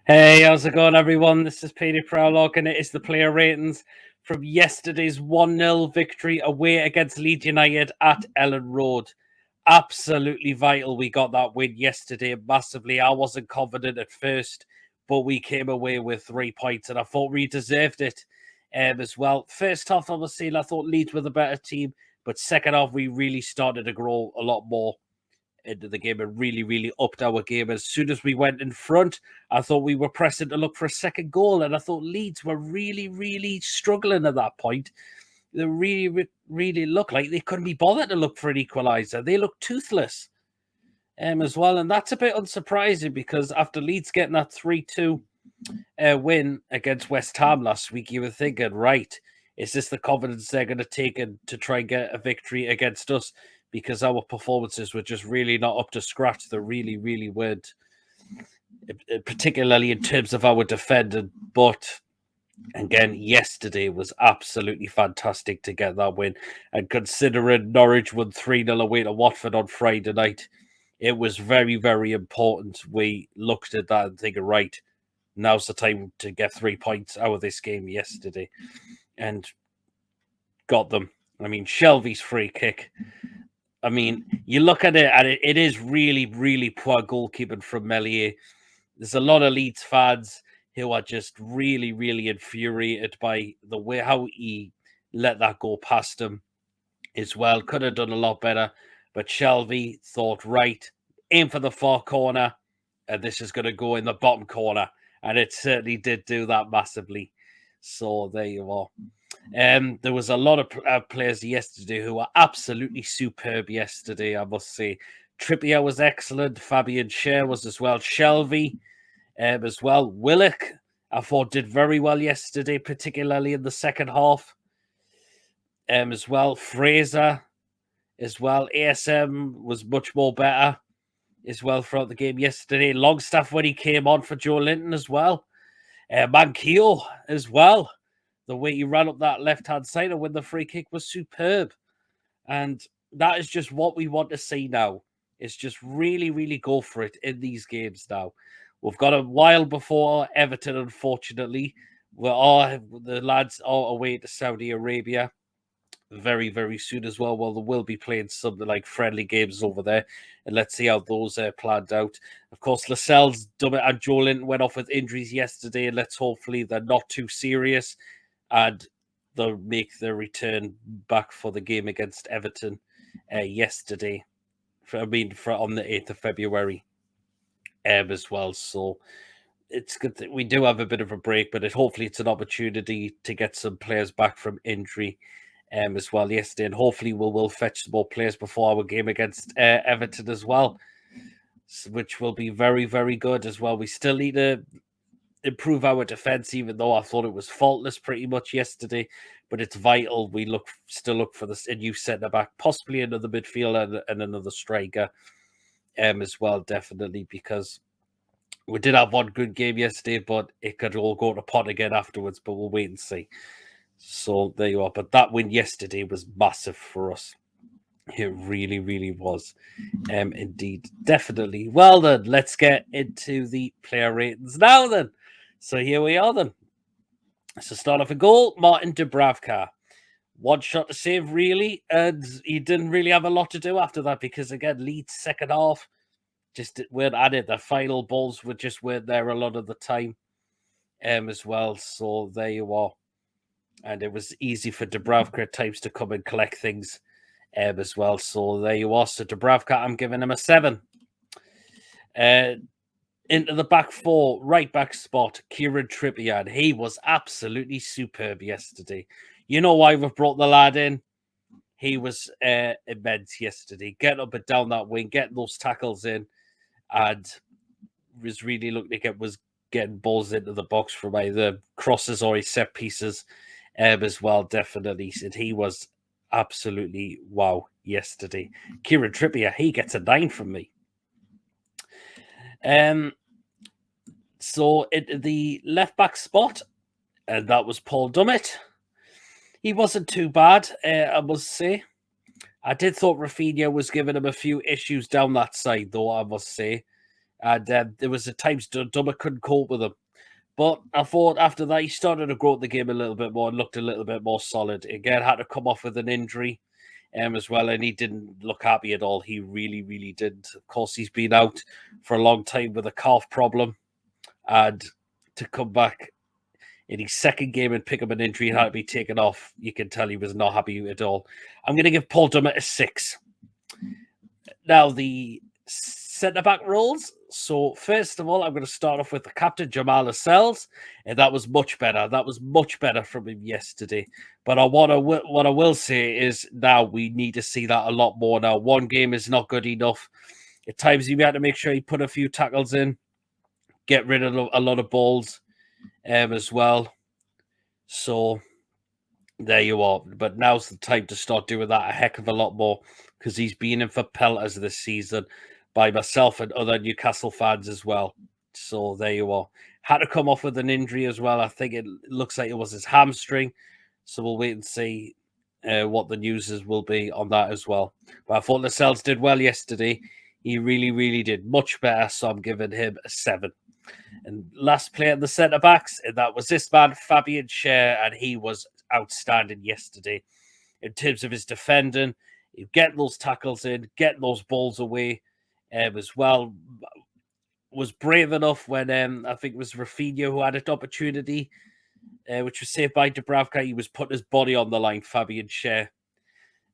Hey, how's it going, everyone? This is Peter Proudlock, and it is the player ratings from yesterday's 1-0 victory away against Leeds United at Elland Road. Absolutely vital we got that win yesterday massively. I wasn't confident at first, but we came away with 3 points, and I thought we deserved it as well. First half, I was saying I thought Leeds were the better team, but second half, we really started to grow a lot more into the game and really upped our game. As soon as we went in front, I thought we were pressing to look for a second goal, and I thought Leeds were really struggling at that point. They really looked like they couldn't be bothered to look for an equaliser. They looked toothless as well, and that's a bit unsurprising because after Leeds getting that 3-2 win against West Ham last week, you were thinking, right, is this the confidence they're going to take in to try and get a victory against us? Because our performances were just really not up to scratch. They really weren't, particularly in terms of our defending. But again, yesterday was absolutely fantastic to get that win. And considering Norwich won 3-0 away to Watford on Friday night, it was very important. We looked at that and thinking, right, now's the time to get 3 points out of this game yesterday. And got them. I mean, Shelby's free kick. I mean, you look at it, and it is really poor goalkeeping from Melier. There's a lot of Leeds fans who are just really infuriated by the way how he let that go past him as well. Could have done a lot better, but Shelby thought, right, aim for the far corner, and this is going to go in the bottom corner, and it certainly did do that massively. So there you are. There was a lot of players yesterday who were absolutely superb yesterday, I must say. Trippier was excellent. Fabian Schär was as well. Shelby as well. Willock, I thought, did very well yesterday, particularly in the second half as well. Fraser as well. ASM was much more better as well throughout the game yesterday. Longstaff when he came on for Joe Linton as well. Manquillo as well. The way he ran up that left-hand side and when the free kick was superb. And that is just what we want to see now. It's just really go for it in these games now. We've got a while before Everton, unfortunately. The lads are away to Saudi Arabia very soon as well. Well, they will be playing something like friendly games over there, and let's see how those are planned out. Of course, Lascelles, Dummett, and Joe Linton went off with injuries yesterday, and let's hopefully they're not too serious, and they'll make their return back for the game against Everton yesterday. On the 8th of February as well. So it's good that we do have a bit of a break, but hopefully it's an opportunity to get some players back from injury as well yesterday, and hopefully we'll fetch some more players before our game against Everton as well, which will be very good as well. We still need to improve our defense, even though I thought it was faultless pretty much yesterday, but it's vital we still look for a new centre back, possibly another midfielder and another striker as well, definitely, because we did have one good game yesterday, but it could all go to pot again afterwards, but we'll wait and see. So there you are. But that win yesterday was massive for us. It really was. Indeed. Definitely. Well then, let's get into the player ratings now then. So here we are then. So start off a goal, Martin Dubravka. One shot to save, really, and he didn't really have a lot to do after that because, again, Leeds second half just weren't at it. The final balls weren't there a lot of the time as well. So there you are. And it was easy for Dubravka at times to come and collect things as well. So there you are. So Dubravka, I'm giving him a 7. Into the back four, right back spot, Kieran Trippier. And he was absolutely superb yesterday. You know why we've brought the lad in? He was immense yesterday. Getting up and down that wing, getting those tackles in, and was really looking to getting balls into the box from either crosses or his set pieces as well, definitely. And he was absolutely wow yesterday. Kieran Trippier, he gets a 9 from me. So at the left back spot, and that was Paul Dummett. He wasn't too bad, I must say. I did thought Rafinha was giving him a few issues down that side, though, I must say. And there was at times Dummer couldn't cope with him. But I thought after that, he started to grow the game a little bit more and looked a little bit more solid. Again, had to come off with an injury as well, and he didn't look happy at all. He really, really didn't. Of course, he's been out for a long time with a calf problem, and to come back in his second game and pick up an injury and had to be taken off, you can tell he was not happy at all. I'm going to give Paul Dummer a 6. Now, the centre-back roles. So, first of all, I'm going to start off with the captain, Jamal Lascelles, and that was much better. That was much better from him yesterday. But what I will say is now we need to see that a lot more now. One game is not good enough. At times, you have to make sure you put a few tackles in, get rid of a lot of balls as well. So, there you are. But now's the time to start doing that a heck of a lot more because he's been in for pelters this season by myself and other Newcastle fans as well. So there you are. Had to come off with an injury as well. I think it looks like it was his hamstring. So we'll wait and see what the news will be on that as well. But I thought Lascelles did well yesterday. He really, really did much better. So I'm giving him a 7. And last player in the centre backs, and that was this man, Fabian Schär, and he was outstanding yesterday in terms of his defending, getting those tackles in, getting those balls away as well. Was brave enough when I think it was Rafinha who had an opportunity, which was saved by Dubravka. He was putting his body on the line, Fabian Schär,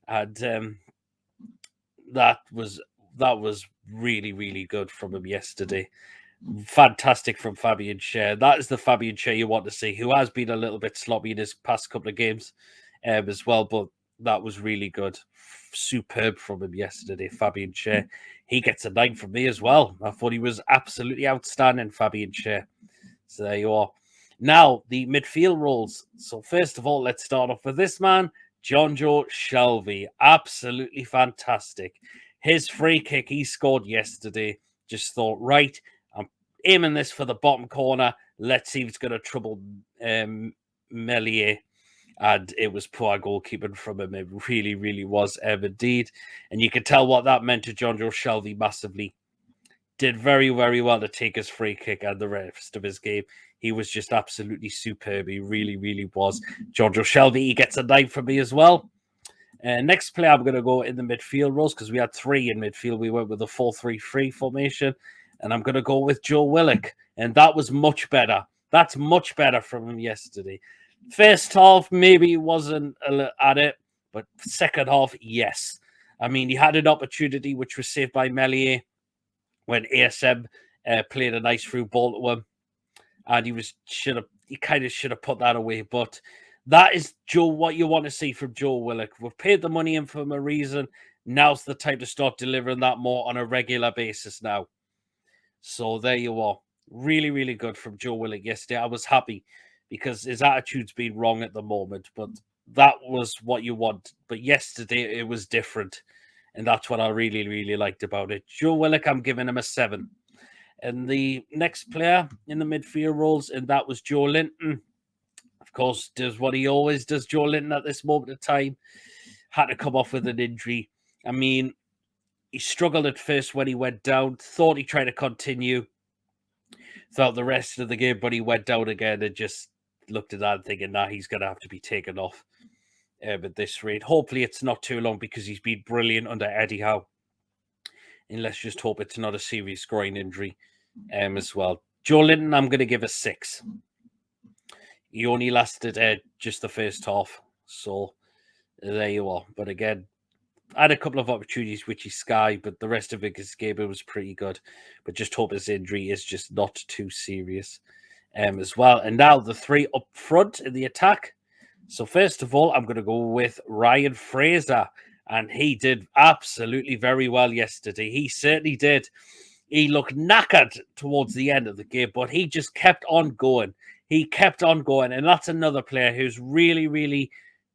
and that was really, really good from him yesterday. Fantastic from Fabian Schär. That is the Fabian Schär you want to see, who has been a little bit sloppy in his past couple of games as well, but that was really good. Superb from him yesterday, Fabian Schär. He gets a 9 from me as well. I thought he was absolutely outstanding, Fabian Schär. So there you are. Now, the midfield roles. So first of all, let's start off with this man, Jonjo Shelvey. Absolutely fantastic. His free kick he scored yesterday. Just thought, right, I'm aiming this for the bottom corner. Let's see if it's going to trouble Meslier. And it was poor goalkeeping from him. It really, really was indeed. And you could tell what that meant to Jonjo Shelvey massively. Did very, very well to take his free kick and the rest of his game. He was just absolutely superb. He really, really was. Jonjo Shelvey, he gets a 9 from me as well. Next player, I'm going to go in the midfield roles because we had 3 in midfield. We went with a 4-3-3 formation. And I'm going to go with Joe Willock. And that was much better. That's much better from him yesterday. First half, maybe he wasn't at it. But second half, yes. I mean, he had an opportunity which was saved by Meslier when ASM played a nice through ball to him. And he kind of should have put that away. But that is what you want to see from Joe Willock. We've paid the money in for him a reason. Now's the time to start delivering that more on a regular basis now. So there you are. Really, really good from Joe Willock yesterday. I was happy because his attitude's been wrong at the moment, but that was what you want. But yesterday it was different. And that's what I really, really liked about it. Joe Willock, I'm giving him a 7. And the next player in the midfield roles, and that was Joe Linton. Of course, does what he always does, Joe Linton, at this moment of time. Had to come off with an injury. I mean, he struggled at first when he went down. Thought he tried to continue throughout the rest of the game, but he went down again and just looked at that thinking, nah, he's going to have to be taken off at this rate. Hopefully it's not too long because he's been brilliant under Eddie Howe. And let's just hope it's not a serious groin injury as well. Joe Linton, I'm going to give a 6. He only lasted just the first half. So there you are. But again, I had a couple of opportunities which he skied, but the rest of his game it was pretty good. But just hope his injury is just not too serious as well. And now the 3 up front in the attack. So first of all, I'm going to go with Ryan Fraser. And he did absolutely very well yesterday. He certainly did. He looked knackered towards the end of the game, but he just kept on going. He kept on going. And that's another player who's really, really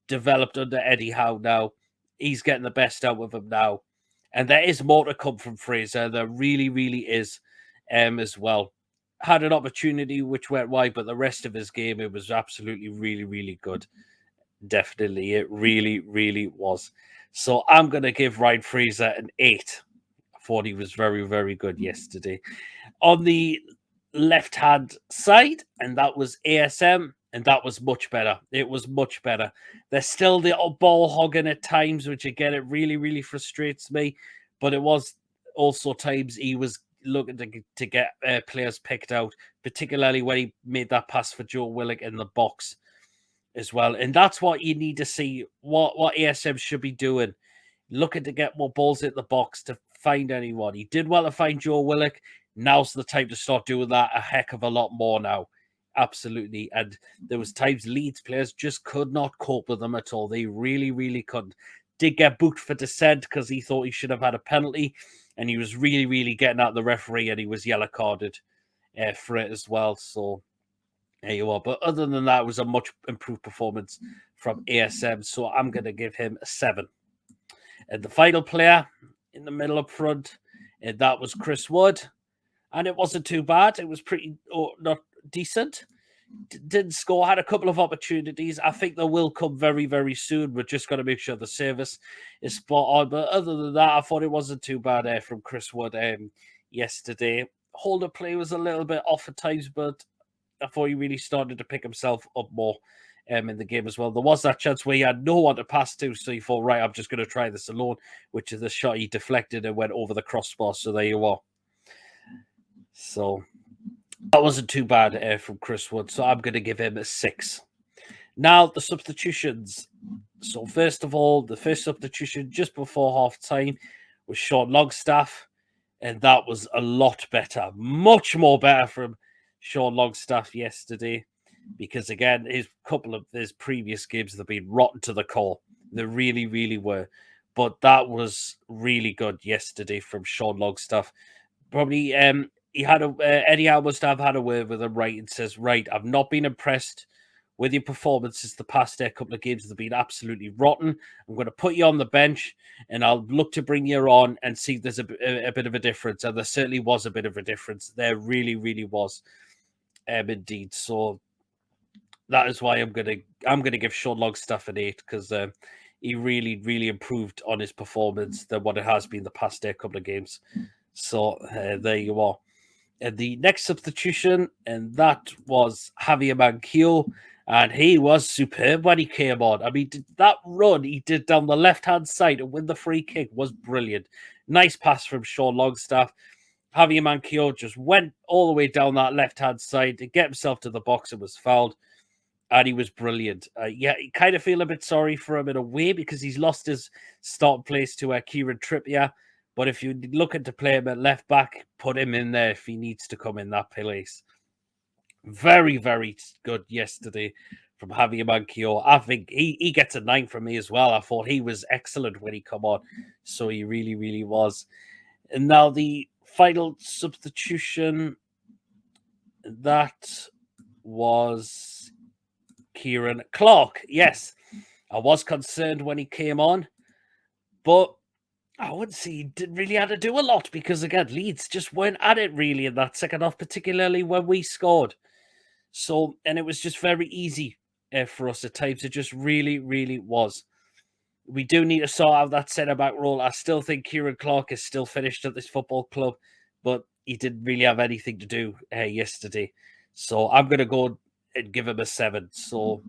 developed under Eddie Howe now. He's getting the best out of him now. And there is more to come from Fraser. There really, really is as well. Had an opportunity which went wide, but the rest of his game, it was absolutely really, really good. Definitely. It really, really was. So I'm going to give Ryan Fraser an 8. I thought he was very, very good yesterday. On the left-hand side, and that was ASM, and that was much better. It was much better. They're still the ball hogging at times, which again, it really, really frustrates me. But it was also times he was looking to get players picked out, particularly when he made that pass for Joe Willock in the box as well. And that's what you need to see, what ASM should be doing. Looking to get more balls in the box to find anyone. He did well to find Joe Willock. Now's the time to start doing that a heck of a lot more now. Absolutely. And there was times Leeds players just could not cope with them at all. They really, really couldn't. Did get booked for dissent because he thought he should have had a penalty. And he was really, really getting at the referee, and he was yellow carded for it as well. So there you are. But other than that, it was a much improved performance from ASM. So I'm going to give him a 7. And the final player in the middle up front, and that was Chris Wood. And it wasn't too bad. It was pretty not decent. Didn't score, had a couple of opportunities. I think they will come very, very soon. We're just going to make sure the service is spot on. But other than that, I thought it wasn't too bad from Chris Wood yesterday. Holder play was a little bit off at times, but I thought he really started to pick himself up more in the game as well. There was that chance where he had no one to pass to, so he thought, right, I'm just going to try this alone, which is the shot he deflected and went over the crossbar. So there you are. So that wasn't too bad from Chris Wood. So I'm going to give him a 6. Now, the substitutions. So first of all, the first substitution just before half-time was Sean Longstaff, and that was a lot better. Much more better from Sean Longstaff yesterday, because again, his previous games have been rotten to the core. They really, really were. But that was really good yesterday from Sean Longstaff. Probably he had Eddie Howe must have had a word with him, right, and says, right, I've not been impressed with your performances the past couple of games. They've been absolutely rotten. I'm going to put you on the bench, and I'll look to bring you on and see if there's a bit of a difference. And there certainly was a bit of a difference. There really, really was, indeed. So that is why I'm gonna give Sean Longstaff an 8, because he really, really improved on his performance than what it has been the past couple of games. So there you are. And the next substitution, and that was Javier Manquillo, and he was superb when he came on. I mean, that run he did down the left-hand side and win the free kick was brilliant. Nice pass from Sean Longstaff. Javier Manquillo just went all the way down that left-hand side to get himself to the box and was fouled. And he was brilliant. You kind of feel a bit sorry for him in a way, because he's lost his starting place to Kieran Trippier. But if you're looking to play him at left back, put him in there if he needs to come in that place. Very, very good yesterday from Javier Manquillo. I think he gets a 9 from me as well. I thought he was excellent when he come on. So he really, really was. And now the final substitution, that was Kieran Clark. Yes, I was concerned when he came on, but I would say he didn't really have to do a lot, because again, Leeds just weren't at it really in that second half, particularly when we scored. So, and it was just very easy for us at times. It just really, really was. We do need to sort out that centre-back role. I still think Kieran Clark is still finished at this football club, but he didn't really have anything to do yesterday. So I'm going to go and give him a 7. So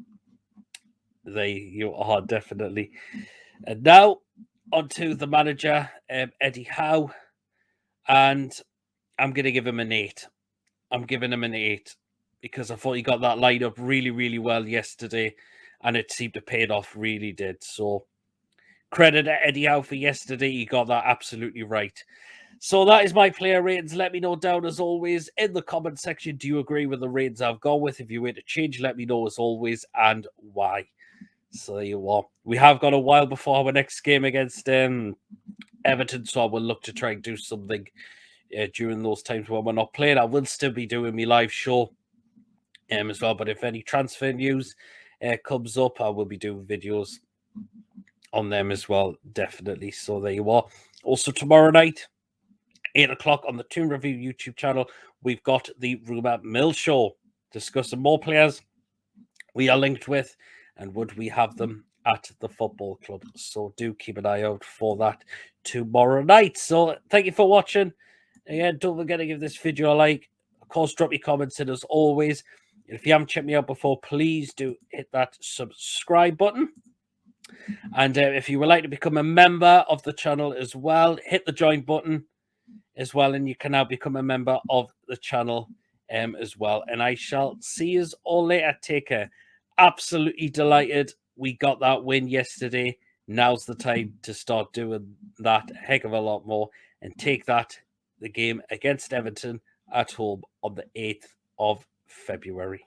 there you are, definitely. And now onto the manager, Eddie Howe, and I'm going to give him an 8. I'm giving him an 8 because I thought he got that lined up really, really well yesterday, and it seemed to pay it off, really did. So credit to Eddie Howe for yesterday. He got that absolutely right. So that is my player ratings. Let me know down, as always, in the comment section. Do you agree with the ratings I've gone with? If you were to change, let me know, as always, and why. So there you are. We have got a while before our next game against Everton, so I will look to try and do something during those times when we're not playing. I will still be doing my live show as well, but if any transfer news comes up, I will be doing videos on them as well, definitely. So there you are. Also, tomorrow night, 8 o'clock on the Toon Review YouTube channel, we've got the Rumour Mill Show, discussing more players we are linked with and would we have them at the football club. So do keep an eye out for that tomorrow night. So thank you for watching. Again, don't forget to give this video a like. Of course, drop your comments in as always. If you haven't checked me out before, please do hit that subscribe button. And if you would like to become a member of the channel as well, hit the join button as well, and you can now become a member of the channel as well. And I shall see you all later. Take care. Absolutely delighted we got that win yesterday. Now's the time to start doing that a heck of a lot more and take that, the game against Everton at home on the 8th of February.